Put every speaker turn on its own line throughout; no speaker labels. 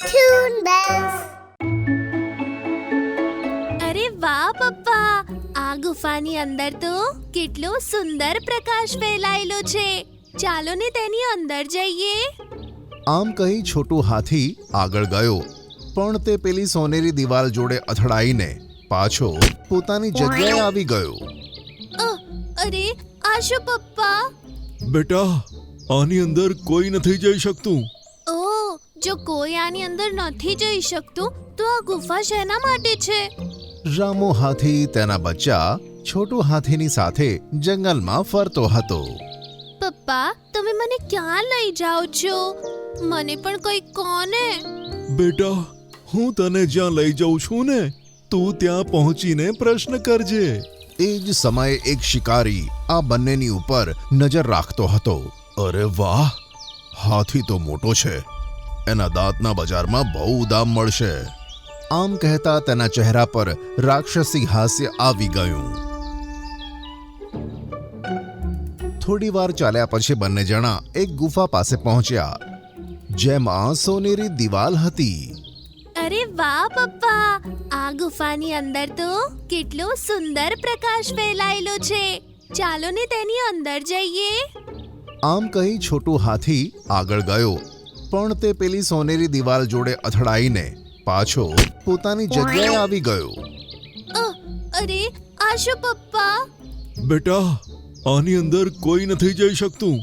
Toon Bells.
અરે વાહ પપ્પા, આ ગુફાની અંદર તો કેટલો સુંદર પ્રકાશ ફેલાયેલો છે. ચાલો ને તેની અંદર જઈએ.
આમ કહી છોટું હાથી આગળ ગયો, પણ તે પેલી સોનેરી દિવાલ જોડે અથડાઈને પાછો પોતાની જગ્યાએ આવી ગયો.
અરે આ શું પપ્પા?
બેટા, આની અંદર કોઈ નથી જઈ શકતું.
ઓહ, જો કોઈ આની અંદર નથી જઈ શકતું તો આ ગુફા શેના માટે છે?
રામો હાથી તેના બચ્ચા છોટું હાથીની સાથે જંગલમાં ફરતો હતો.
પપ્પા, તમે મને ક્યાં લઈ જાઓ છો? મને પણ કોઈ કોને?
બેટા, હું તને જ્યાં લઈ જાઉં છું ને, તું ત્યાં પહોંચીને પ્રશ્ન કરજે.
એ જ સમયે એક શિકારી આ બંનેની ઉપર નજર રાખતો હતો. અરે વાહ, હાથી તો મોટો છે, એના દાંતના બજારમાં બહુ દામ મળશે. આમ કહેતા તેના ચહેરા પર રાક્ષસી હાસ્ય આવી ગયું. થોડી વાર ચાલ્યા પછી બંને જણા એક ગુફા પાસે પહોંચ્યા, જેમાં સોનેરી દિવાલ હતી.
અરે વાહ પપ્પા, આ ગુફાની અંદર તો કેટલો સુંદર પ્રકાશ ફેલાયેલો છે. ચાલો ને તેની અંદર જઈએ.
આમ કહી છોટું હાથી આગળ ગયો, પણ તે પેલી સોનેરી દિવાલ જોડે અથડાઈને પાછો પોતાની જગ્યાએ આવી ગયો.
અરે આ શું પપ્પા?
બેટા, આની અંદર કોઈ નથી જઈ શકતું.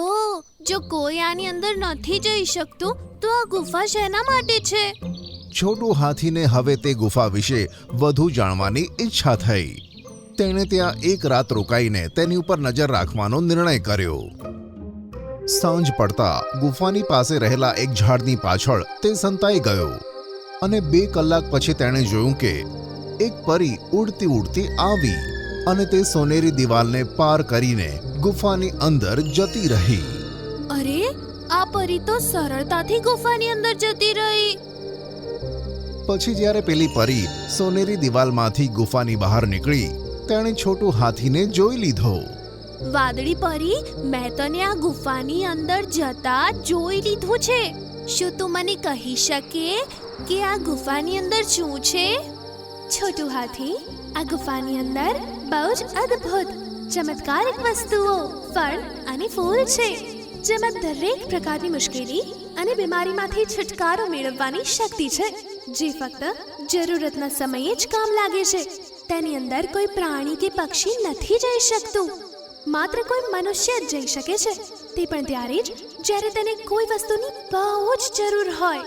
ઓહ, જો કોઈ આની અંદર નથી જઈ શકતું તો આ ગુફા શેના માટે છે?
છોટું હાથીને હવે તે ગુફા વિશે વધુ જાણવાની ઈચ્છા થઈ. તેણે ત્યાં એક રાત રોકાઈને તેની ઉપર નજર રાખવાનો નિર્ણય કર્યો. સાંજ પડતા ગુફાની પાસે રહેલા એક ઝાડની પાછળ તે સંતાઈ ગયો અને 2 કલાક પછી તેણે જોયું કે એક પરી ઉડતી ઉડતી આવી અને તે સોનેરી દિવાલને પાર કરીને ગુફાની અંદર જતી રહી.
અરે, આ પરી તો સરળતાથી ગુફાની અંદર જતી રહી.
પછી જ્યારે પેલી પરી સોનેરી દિવાલમાંથી ગુફાની બહાર નીકળી, તેણે છોટું હાથીને જોઈ લીધો.
વાદળી પરી, મેં તને આ ગુફાની અંદર જતા જોઈ લીધું છે. શું તું મને કહી શકે કે આ ગુફાની અંદર શું છે? છોટું હાથી, આ ગુફાની અંદર બહુ જ અદ્ભુત ચમત્કારિક વસ્તુઓ, ફળ અને ફૂલ છે, જેમાં દરેક પ્રકારની મુશ્કેલી અને બીમારીમાંથી છુટકારો મેળવવાની શક્તિ છે, જે ફક્ત જરૂરતના સમયે જ કામ લાગે છે. તેની અંદર કોઈ પ્રાણી કે પક્ષી નથી જઈ શકતું, માત્ર કોઈ મનુષ્ય જ જઈ શકે છે, તે પણ ત્યારે જ જ્યારે તેને કોઈ વસ્તુની બહુ જ જરૂર હોય.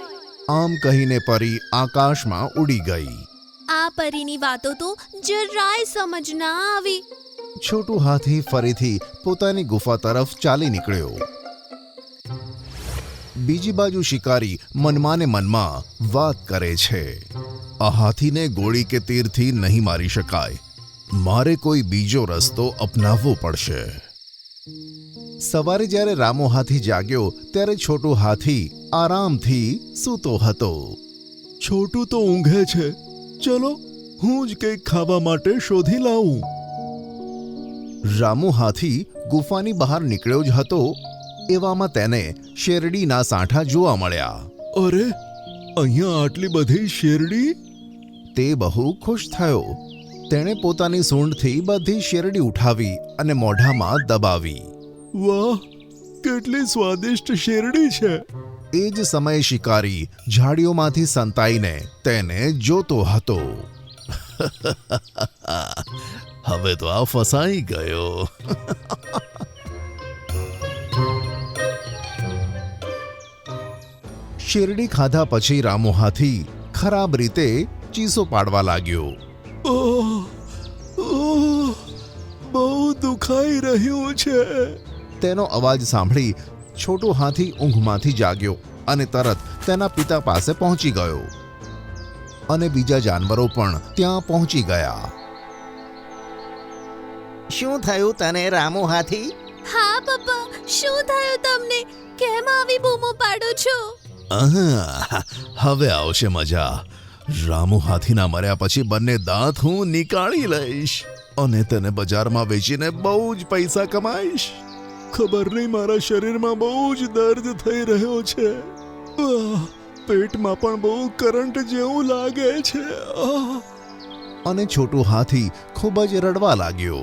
આમ કહીને પરી આકાશમાં ઉડી ગઈ.
આ પરીની વાતો તો જરાય સમજ ના આવી.
છોટું હાથી ફરીથી પોતાની ગુફા તરફ ચાલી નીકળ્યો. બીજી બાજુ શિકારી મનમાં ને મનમાં વાત કરે છે, આ હાથીને ગોળી કે તીરથી નહીં મારી શકાય, મારે કોઈ બીજો રસ્તો અપનાવવો પડશે. સવારે જ્યારે રામો હાથી જાગ્યો ત્યારે છોટું હાથી આરામથી સૂતો હતો.
છોટું તો ઊંઘે છે, ચલો હું જ કંઈક ખાવા માટે શોધી લાવું.
રામો હાથી ગુફાની બહાર નીકળ્યો જ હતો, એવામાં તેને શેરડીના સાંઠા જોવા મળ્યા.
અરે, અહીંયા આટલી બધી શેરડી!
તે બહુ ખુશ થયો. તેણે પોતાની સૂંઢથી બધી શેરડી ઉઠાવી અને મોઢામાં દબાવી.
વાહ, કેટલી સ્વાદિષ્ટ શેરડી છે!
એ જ સમયે શિકારી ઝાડીઓમાંથી સંતાઈને તેને જોતો હતો. હવે તો આ ફસાઈ ગયો. શેરડી ખાધા પછી રામો હાથી ખરાબ રીતે ચીસો પાડવા લાગ્યો.
બહુ દુખાઈ રહ્યું છે.
તેનો અવાજ સાંભળી છોટો હાથી ઊંઘમાંથી જાગ્યો અને તરત તેના પિતા પાસે પહોંચી ગયો અને બીજા જાનવરો પણ ત્યાં પહોંચી ગયા.
શું થયું તને, રામુ હાથી?
હા પપ્પા, શું થયું તમને? કેમ આવી બૂમો પાડો છો?
હવે આવશે મજા. રામુ હાથીના મર્યા પછી બંને દાંત હું નીકાળી લઈશ અને તેને બજારમાં વેચીને બહુ જ પૈસા કમાઈશ.
ખબર નહીં, મારા શરીરમાં બહુ જ દર્દ થઈ રહ્યો છે. પેટમાં પણ બહુ કરંટ જેવું લાગે છે. આહ!
અને છોટું હાથી ખૂબ જ રડવા લાગ્યો.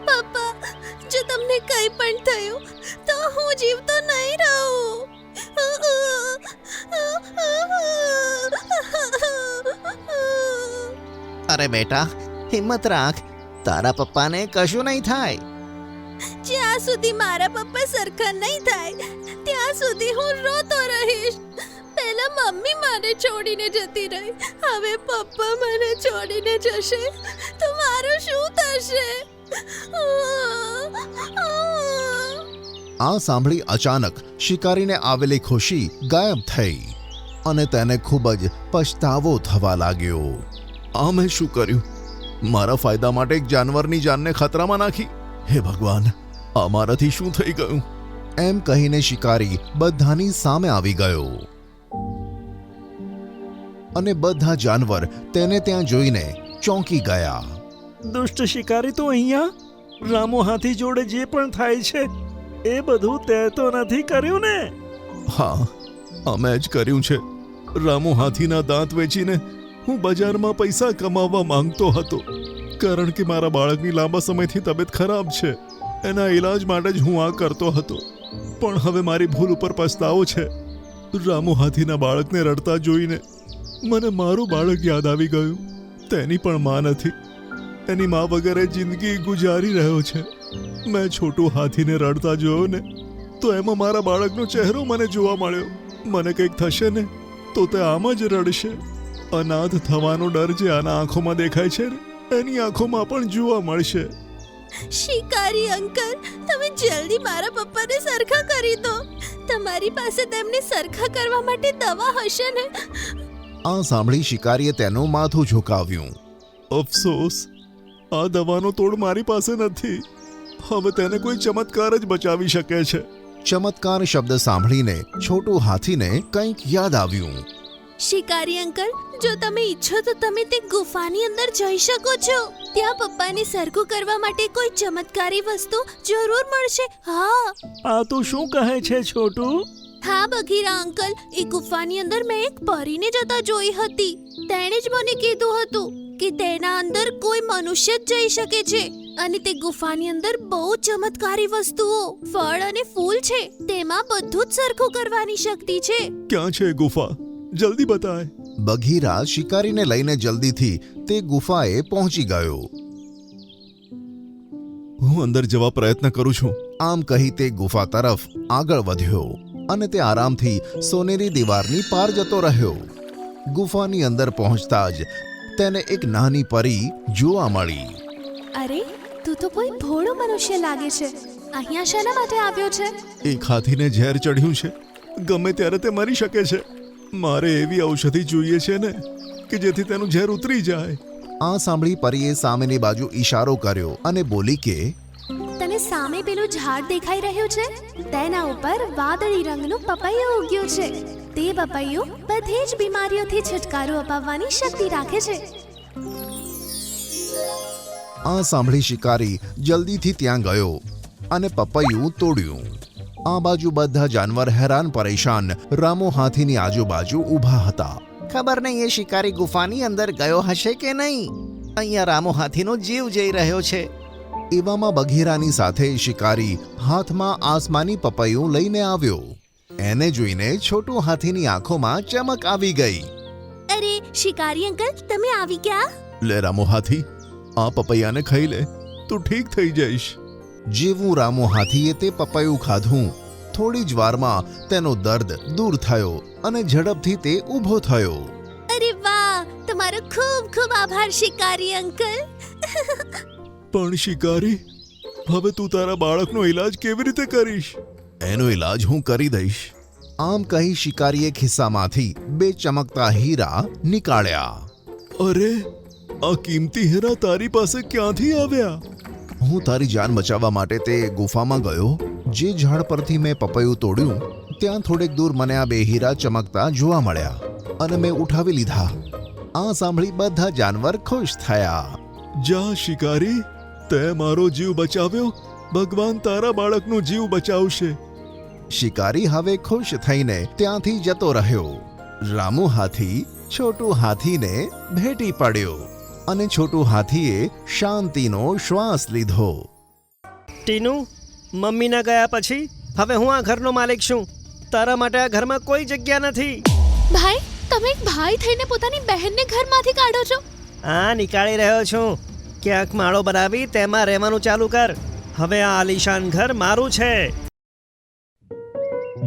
પપ્પા, જો તમને કંઈ પણ થયું તો હું જીવતો નહીં રહું.
અરે બેટા, હિંમત રાખ. તારા પપ્પાને કશું નહીં થાય.
જ્યાં સુધી મારા પપ્પા સરખા નહીં થાય ત્યાં સુધી હું રોતો રહીશ. પહેલા મમ્મી મને છોડીને જતી રહી, હવે પપ્પા મને છોડીને જશે તો મારું શું થશે?
આ સાંભળી અચાનક શિકારીને આવેલી ખુશી ગાયબ થઈ અને તેને ખૂબ જ પછતાવો થવા લાગ્યો. આ મેં શું કર્યું? મારા ફાયદા માટે એક જાનવરની જાનને ખતરામાં નાખી. હે ભગવાન, આ મારાથી શું થઈ ગયું? એમ કહીને શિકારી બધાની સામે આવી ગયો અને બધા જાનવર તેને ત્યાં જોઈને ચોંકી ગયા.
દુષ્ટ શિકારી તો અહીંયા? રામુ હાથી જોડે જે પણ થાય છે એ બધું તે તો નથી કર્યું ને?
હા, અમે જ કર્યું છે. રામુ હાથીના દાંત વેચીને હું બજારમાં પૈસા કમાવવા માંગતો હતો, કારણ કે મારા બાળકની લાંબા સમયથી તબિયત ખરાબ છે. એના ઈલાજ માટે જ હું આ કરતો હતો. પણ હવે મારી ભૂલ ઉપર પછતાવો છે. રામુ હાથીના બાળકને રડતા જોઈને મને મારું બાળક યાદ આવી ગયું. તેની પણ માં નથી. એની માં વગર એ જિંદગી ગુજારી રહ્યો છે. મેં છોટું હાથીને રડતા જોયો ને તો એમાં મારા બાળકનો ચહેરો મને જોવા મળ્યો. મને કંઈક થશે ને તો તે આમ જ રડશે. અનાથ થવાનો ડર જે આના આંખોમાં દેખાય છે ને એની આંખોમાં પણ જોવા મળશે.
શિકારી અંકલ, તમે જલ્દી મારા પપ્પાને સરખા કરી દો. તમારી પાસે તેમને સરખા કરવા માટે દવા હશે ને?
આ સાંભળી શિકારીએ તેનું માથું ઝુકાવ્યું.
અફસોસ, આ દવાનો તોડ મારી પાસે નથી. હવે તેને કોઈ ચમત્કાર જ બચાવી શકે છે.
ચમત્કાર શબ્દ સાંભળીને છોટું હાથીને કંઈક યાદ આવ્યું.
શિકારી અંકલ, જો તમે ઈચ્છો તો તમે તે ગુફાની અંદર જઈ શકો છો. ત્યાં પપ્પાને સરખું કરવા માટે કોઈ ચમત્કારી વસ્તુ જરૂર મળશે. હા
આ તું શું કહે છે છોટું?
હા બઘીરા અંકલ, એ ગુફાની અંદર મેં એક પરીને જતા જોઈ હતી. તેણે જ મને કીધું હતું કે તેના અંદર કોઈ મનુષ્ય જ જઈ શકે છે અને તે ગુફાની અંદર બહુ ચમત્કારી વસ્તુઓ, ફળ અને ફૂલ છે. તેમાં બધું જ સરખું કરવાની શક્તિ છે.
ક્યાં છે ગુફા? જલ્દી બતાય.
બઘીરા શિકારીને લઈને જલ્દીથી તે ગુફાએ પહોંચી ગયો.
હું અંદર જવા પ્રયત્ન કરું છું.
આમ કહી તે ગુફા તરફ આગળ વધ્યો અને તે આરામથી સોનેરી દીવારની પાર જતો રહ્યો. ગુફાની અંદર પહોંચતા જ તેને એક નાની પરી જોવા મળી.
અરે, તું તો કોઈ ભોળો મનુષ્ય લાગે છે. અહીંયા શાના માટે આવ્યો છે?
એક હાથીને ઝેર ચડ્યું છે. ગમે ત્યારે તે મરી શકે છે. મારે એવી ઔષધિ જોઈએ છે ને કે જેથી તેનું ઝેર ઉતરી જાય.
આ સાંભળી પરીએ સામેની બાજુ ઈશારો કર્યો અને બોલી કે
તને સામે પેલું ઝાડ દેખાઈ રહ્યું છે? તેના ઉપર વાદળી રંગનું પપૈયું ઉગ્યું છે. તે પપૈયું બધી જ બીમારીઓથી છુટકારો અપાવવાની શક્તિ રાખે છે.
આ સાંભળી શિકારી જલ્દીથી ત્યાં ગયો અને પપૈયું તોડ્યું. આ બાજુ બધા જાનવર હેરાન પરેશાન રામુ હાથીની આજુબાજુ ઊભા હતા.
ખબર નહીં એ શિકારી ગુફાની અંદર ગયો હશે કે નહીં. અહીંયા રામુ હાથીનો જીવ જઈ રહ્યો છે.
એવામાં બઘીરાની સાથે શિકારી હાથમાં આસમાની પપૈયું લઈને આવ્યો. એને જોઈને છોટું હાથીની આંખોમાં ચમક આવી ગઈ.
અરે શિકારી અંકલ, તમે આવી ગયા?
લે રામુ હાથી, આ પપૈયાને ખાઈ લે, તું ઠીક થઈ જઈશ.
જેવું રામુ હાથીએ તે પપૈયું ખાધું, થોડી જ વારમાં તેનો દર્દ દૂર થયો અને ઝડપથી તે ઊભો થયો.
અરે વાહ, તમારો ખૂબ ખૂબ આભાર શિકારી અંકલ.
પણ શિકારી, હવે તું તારા બાળકનો ઈલાજ કેવી રીતે કરીશ?
એનો ઈલાજ હું કરી દઈશ. આમ કહી શિકારીએ ખિસ્સામાંથી 2 ચમકતા હીરા નીકાળ્યા.
અરે, આ કિંમતી હીરા તારી પાસે ક્યાંથી આવ્યા?
હું તારી જાન બચાવવા માટે તે ગુફામાં ગયો. જે ઝાડ પરથી મેં પપૈયું તોડ્યું ત્યાં થોડેક દૂર મને આ 2 હીરા ચમકતા જોવા મળ્યા અને મેં ઉઠાવી લીધા. આ સાંભળી બધા જાનવર ખુશ થયા.
જા શિકારી, તે મારો જીવ બચાવ્યો. ભગવાન તારા બાળકનો જીવ બચાવશે.
શિકારી હવે ખુશ થઈને ત્યાંથી જતો રહ્યો. રામુ હાથી છોટુ હાથીને ભેટી પડ્યો અને છોટુ હાથીએ શાંતિનો શ્વાસ લીધો.
ટીનુ, મમ્મીના ગયા પછી હવે હું આ ઘરનો માલિક છું. તારા માટે આ ઘરમાં કોઈ જગ્યા નથી.
ભાઈ, તમે એક ભાઈ થઈને પોતાની બહેનને ઘરમાંથી કાઢો છો.
આ નીકાળી રહ્યો છું. ક્યાંક માળો બનાવી તેમાં રહેવાનું ચાલુ કર. હવે આ આલિશાન ઘર મારું છે.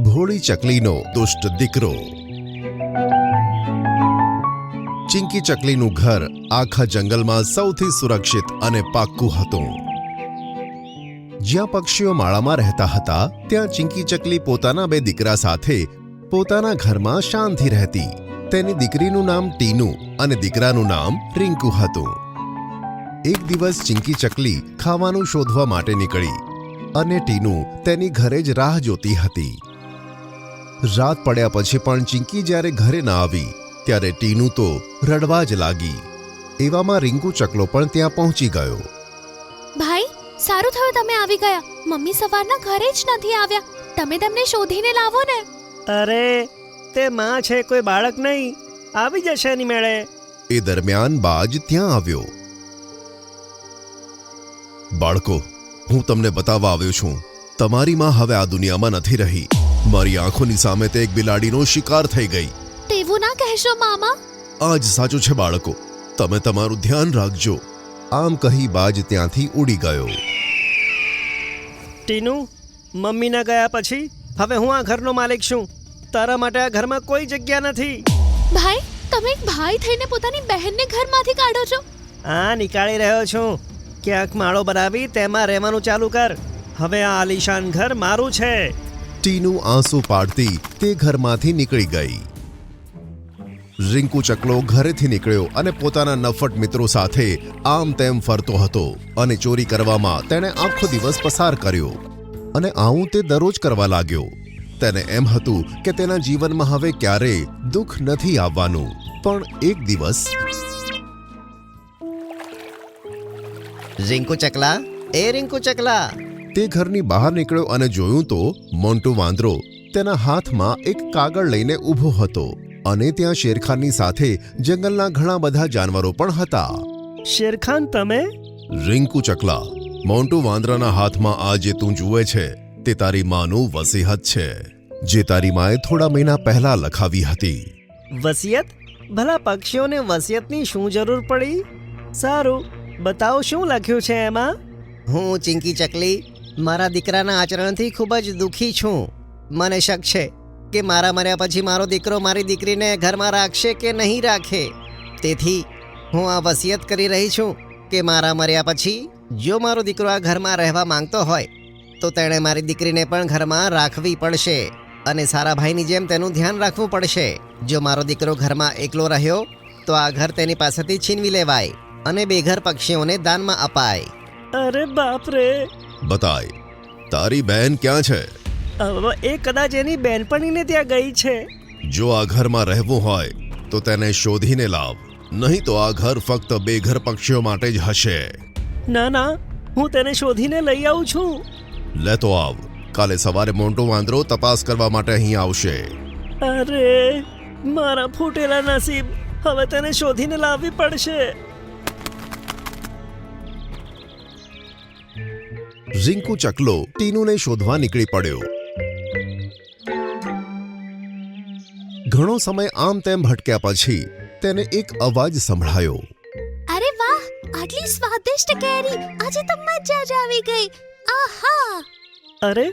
ભોળી ચકલીનો દુષ્ટ દીકરો. ચિંકી ચકલીનું ઘર આખા જંગલમાં સૌથી સુરક્ષિત અને પાક્કું હતું. જ્યાં પક્ષીઓ માળામાં રહેતા હતા ત્યાં ચિંકી ચકલી પોતાના 2 દીકરા સાથે પોતાના ઘરમાં શાંતિ રહેતી. તેની દીકરીનું નામ ટીનુ અને દીકરાનું નામ રિંકુ હતું. એક દિવસ ચિંકી ચકલી ખાવાનું શોધવા માટે નીકળી અને ટીનુ તેની ઘરે જ રાહ જોતી હતી. રાત પડ્યા પછી પણ ચિંકી જ્યારે ઘરે ન આવી ત્યારે ટીનુ તો રડવા જ લાગી. એવામાં રિંકુ ચકલો પણ ત્યાં પહોંચી ગયો.
ભાઈ, સારું થયું તમે આવી ગયા. મમ્મી સવારના ઘરે જ નથી આવ્યા. તમે તેમને શોધીને લાવો ને.
અરે, તે માં છે, કોઈ બાળક નહીં. આવી જશે એની મેળે.
એ દરમિયાન બાજ ત્યાં આવ્યો. બાળકો, હું તમને બતાવવા આવ્યો છું. તમારી માં હવે આ દુનિયામાં નથી રહી. મારી આંખોની સામે તે એક બિલાડીનો શિકાર થઈ ગઈ.
તેવું ના કહેશો મામા.
આ જ સાચું છે બાળકો. તમે તમારું ધ્યાન રાખજો. આમ કહી બાજ ત્યાંથી ઉડી ગયો.
ટીનુ, મમ્મીના ગયા પછી હવે હું આ ઘરનો માલિક છું. તારા માટે આ ઘરમાં કોઈ જગ્યા નથી.
ભાઈ, તમે એક ભાઈ થઈને પોતાની બહેનને ઘરમાંથી કાઢો છો.
આ નીકાળી રહ્યો છું. ક્યાંક માળો બનાવી તેમાં રહેવાનું ચાલુ કર. હવે આ આલિશાન ઘર મારું છે.
ટીનુ આંસુ પાડતી તે ઘરમાંથી નીકળી ગઈ. રિંકુ ચકલો ઘરેથી નીકળ્યો અને પોતાના નફટ મિત્રો સાથે આમ તેમ ફરતો હતો અને ચોરી કરવામાં તેણે આખો દિવસ પસાર કર્યો. અને આવું તે દરરોજ કરવા લાગ્યો. તેને એમ હતું કે તેના જીવનમાં હવે ક્યારેય દુઃખ નથી આવવાનું. પણ એક દિવસ
રિંકુ ચકલા, એ રિંકુ ચકલા,
તે ઘરની બહાર નીકળ્યો અને જોયું તો મોન્ટુ વાંદરો તેના હાથમાં એક કાગળ લઈને ઊભો હતો અને ત્યાં શેરખાનની સાથે જંગલના ઘણા બધા જાનવરો પણ હતા.
શેરખાન, તમે?
રિંકુ ચકલા, મોન્ટુ વાંદરાના હાથમાં આ જે તું જુએ છે તે તારી માનું વસીહત છે, જે તારી માએ થોડા મહિના પહેલા લખાવી હતી.
વસિયત? ભલા પક્ષીઓને વસિયતની શું જરૂર પડી? સારું, બતાવો શું લખ્યું છે એમાં.
હું ચિંકી ચકલી મારા દીકરાના આચરણથી ખૂબ જ દુઃખી છું. મને શક છે કે મારા મર્યા પછી મારો દીકરો મારી દીકરીને ઘરમાં રાખશે કે નહીં રાખે. તેથી હું આ વસિયત કરી રહી છું કે મારા મર્યા પછી જો મારો દીકરો આ ઘરમાં રહેવા માંગતો હોય તો તેણે મારી દીકરીને પણ ઘરમાં રાખવી પડશે અને સારા ભાઈની જેમ તેનું ધ્યાન રાખવું પડશે. જો મારો દીકરો ઘરમાં એકલો રહ્યો તો આ ઘર તેની પાસેથી છીનવી લેવાય અને બેઘર પક્ષીઓને દાનમાં અપાય.
અરે બાપ રે!
બતાય, તારી બહેન ક્યાં છે?
એ કદાચ એની બહેનપણીને ત્યાં ગઈ છે.
જો આ ઘરમાં રહેવું હોય તો તેને શોધીને લાવ, નહીં તો આ ઘર ફક્ત બેઘર પક્ષીઓ માટે જ હશે.
ના ના, હું તેને શોધીને લઈ આવું છું.
લેતો આવ. કાલે સવારે મોન્ટુ વાંદરો તપાસ કરવા માટે અહીં આવશે.
અરે મારા ફૂટેલા નસીબ! હવે તેને શોધીને લાવવી પડશે.
રિંકુ ચકલો ટીનુને શોધવા નીકળી પડ્યો. ઘણો સમય આમ તેમ ભટક્યા પછી તેને એક અવાજ સંભળાયો.
અરે વાહ, આટલી સ્વાદિષ્ટ કેરી! આજે તો મજા જ આવી ગઈ. આહા!
અરે,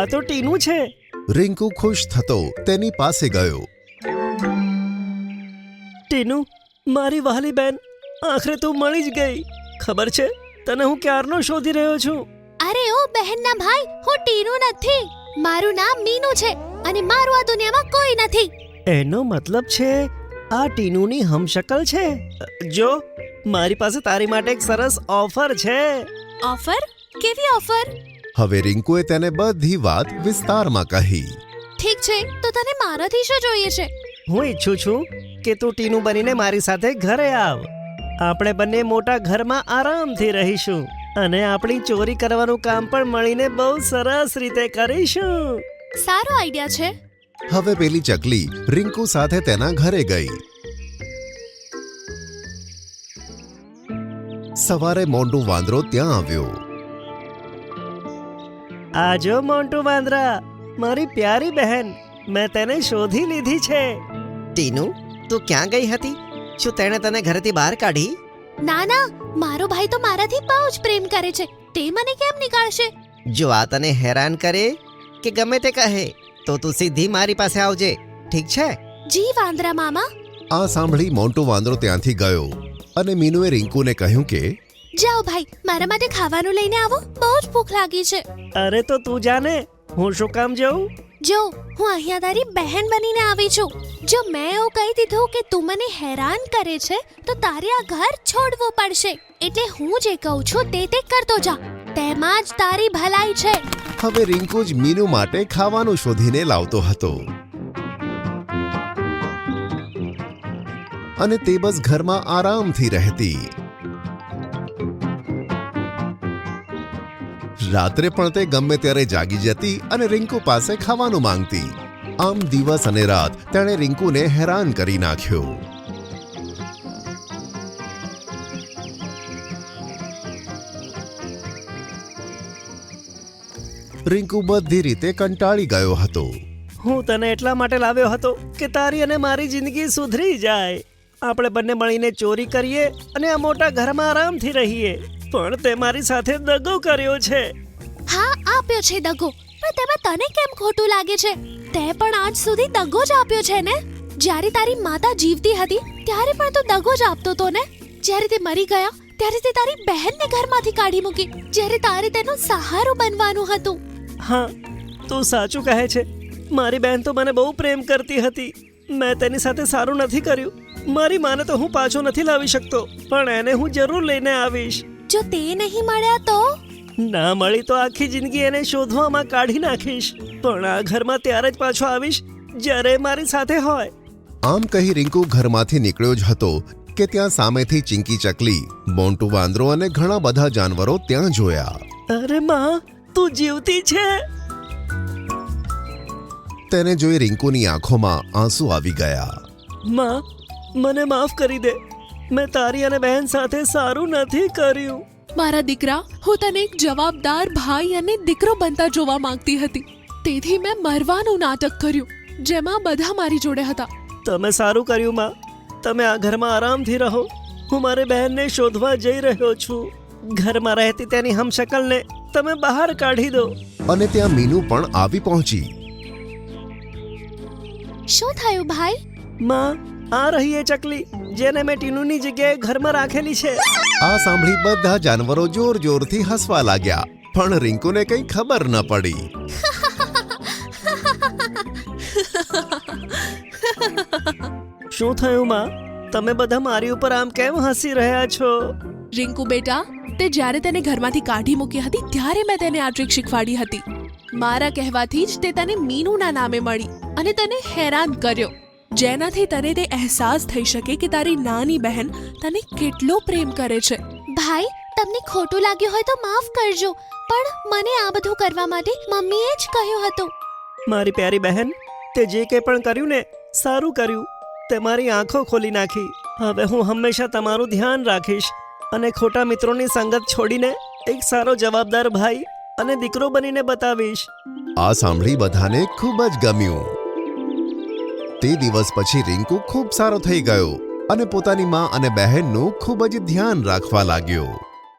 આ તો ટીનુ છે.
રિંકુ ખુશ થતો તેની પાસે ગયો.
ટીનુ, મારી વહાલી બેન, આખરે તું મળી જ ગઈ. ખબર છે તને હું ક્યારનો શોધી રહ્યો છું.
અરે ઓ બહેનના ભાઈ, હું ટીનુ નથી. મારું નામ મીનુ છે અને મારું આ દુનિયામાં કોઈ નથી.
એનો મતલબ છે આ ટીનુની હમશકલ છે. જો, મારી પાસે તારી માટે એક સરસ ઓફર છે.
ઓફર? કેવી ઓફર?
હવે રિંકુએ તેને બધી વાત વિસ્તારમાં કહી.
ઠીક છે, તો તને મારાથી શું જોઈએ છે?
હું ઈચ્છું છું કે તું ટીનુ બનીને મારી સાથે ઘરે આવ. આપણે બંને મોટા ઘરમાં આરામથી રહીશું અને આપણી ચોરી કરવાનું કામ પણ મળીને બહુ સરસ રીતે કરીશું.
સારો આઈડિયા છે.
હવે પેલી ચકલી રિંકુ સાથે તેના ઘરે ગઈ. સવારે મોન્ટુ વાંદરો ત્યાં આવ્યો.
આજો મોન્ટુ વાંદરા, મારી પ્યારી બહેન, મેં તેને શોધી લીધી છે.
ટીનુ, તું ક્યાં ગઈ હતી? શું તેણે તને ઘરેથી બહાર કાઢી?
ના ના, મારો ભાઈ તો મારાથી બહુ જ પ્રેમ કરે છે, તે મને કેમ નીકાળશે?
જો આ તને હેરાન કરે કે ગમે તે કહે તો તું સીધી મારી પાસે આવજે, ઠીક છે?
જી વાંદરા મામા.
આ સાંભળી મોન્ટુ વાંદરો ત્યાંથી ગયો અને મીનુએ રિંકુને કહ્યું કે
જાઓ ભાઈ, મારા માટે ખાવાનું લઈને આવો, બહુ જ ભૂખ લાગી છે.
અરે તો તું જાને, હું શું કામ જાઉં?
જો હું અહીંયા તારી બહેન બનીને આવી છું. જો મેં એવું કહી દીધું કે તું મને હેરાન કરે છે તો તારે આ ઘર છોડવું પડશે. એટલે હું જે કહું છું તે કરતો જા, તેમાં જ તારી ભલાઈ છે.
હવે રિંકુ જ મીનુ માટે ખાવાનું શોધીને લાવતો હતો અને તે બસ ઘરમાં આરામથી રહેતી. રાત્રે પણ તે ગમે ત્યારે જાગી જતી અને રિંકુ પાસે ખાવાનું માંગતી. આમ દિવસ અને રાત તેણે રિંકુને હેરાન કરી નાખ્યો. રિંકુ બધી રીતે કંટાળી ગયો હતો.
હું તને એટલા માટે લાવ્યો હતો કે તારી અને મારી જિંદગી સુધરી જાય. આપણે બંને મળીને ચોરી કરીએ અને આ મોટા ઘરમાં આરામથી રહીએ. પણ તે મારી સાથે દગો કર્યો છે.
હા, આપ્યો છે દગો, પણ તેમાં તને કેમ ખોટું લાગે છે? તે પણ આજ સુધી દગો જ આપ્યો છે ને? જ્યારે તારી માતા જીવતી હતી ત્યારે પણ તું દગો જ આપતો હતો ને? જ્યારે તે મરી ગયા ત્યારે તે તારી બહેનને ઘરમાંથી કાઢી મૂકી, જ્યારે તારે તેનો સહારો બનવાનું હતું.
હા, તું સાચું કહે છે. મારી બહેન તો મને બહુ પ્રેમ કરતી હતી. મેં તેની સાથે સારું નથી કર્યું. મારી માને તો હું પાછો નથી લાવી શકતો, પણ એને હું જરૂર લઈને આવીશ.
જો તે નહીં મળ્યા તો?
ના મળી તો આખી જિંદગી એને શોધવામાં કાઢી નાખીશ. પણ આ ઘરમાં ત્યારે જ પાછો આવીશ જ્યારે એ મારી સાથે હોય.
આમ કહી રિંકુ ઘરમાંથી નીકળ્યો જ હતો કે ત્યાં સામેથી ચિંકી ચકલી, મોન્ટુ વાંદરો અને ઘણા બધા જાનવરો ત્યાં જોયા.
અરે માં, તું જીવતી છે?
તેને જોઈ રિંકુની આંખોમાં આંસુ આવી ગયા.
માં, મને માફ કરી દે. મેં તારી અને બહેન સાથે સારું નથી કર્યું.
મારા દીકરા, હું તને એક જવાબદાર ભાઈ અને દીકરો બનતા જોવા માંગતી હતી, તેથી મેં મરવાનું નાટક કર્યું, જેમાં બધા મારી જોડે હતા.
તમે સારું કર્યું માં. તમે આ ઘરમાં આરામથી રહો. હું મારી બહેનને શોધવા જઈ રહ્યો છું. ઘરમાં રહેતી તેની હમશકલને તમે બહાર કાઢી દો.
અને ત્યાં મીનુ પણ આવી પહોંચી.
શું થયું ભાઈ?
માં, આ રહી એ ચકલી જેને મેં ટીનુની જગ્યાએ ઘરમાં રાખેલી છે.
આ સાંભળી બધા જાનવરો જોર જોરથી હસવા લાગ્યા, પણ રિંકુને કંઈ ખબર ન પડી.
શું થયું માં? તમે બધા મારી ઉપર આમ કેમ હસી રહ્યા છો?
રિંકુ બેટા, તે જ્યારે તેને ઘરમાંથી કાઢી મૂકી હતી ત્યારે મેં તેને આ ટ્રીક શીખવાડી હતી. મારા કહેવાથી જ તે તને મીનુના નામે મળી અને તને હેરાન કર્યો, જેનાથી તને તે અહેસાસ થઈ શકે કે તારી નાની બહેન તને કેટલો પ્રેમ કરે છે.
ભાઈ, તમને ખોટું લાગ્યું હોય તો માફ કરજો, પણ મને આ બધું કરવા માટે મમ્મીએ જ કહ્યું હતું.
મારી પ્યારી બહેન, તે જે કંઈ પણ કર્યું ને, સારું કર્યું. તે મારી આંખો ખોલી નાખી. હવે હું હંમેશા તમારું ધ્યાન રાખીશ અને ખોટા મિત્રોની સંગત છોડીને એક સારો જવાબદાર ભાઈ અને દીકરો બનીને બતાવીશ.
આ સાંભળી બધાને ખૂબ જ ગમ્યું. તે દિવસ પછી રિંકુ ખૂબ સારો થઈ ગયો અને પોતાની માં અને બહેનનું ખૂબ જ ધ્યાન રાખવા લાગ્યો.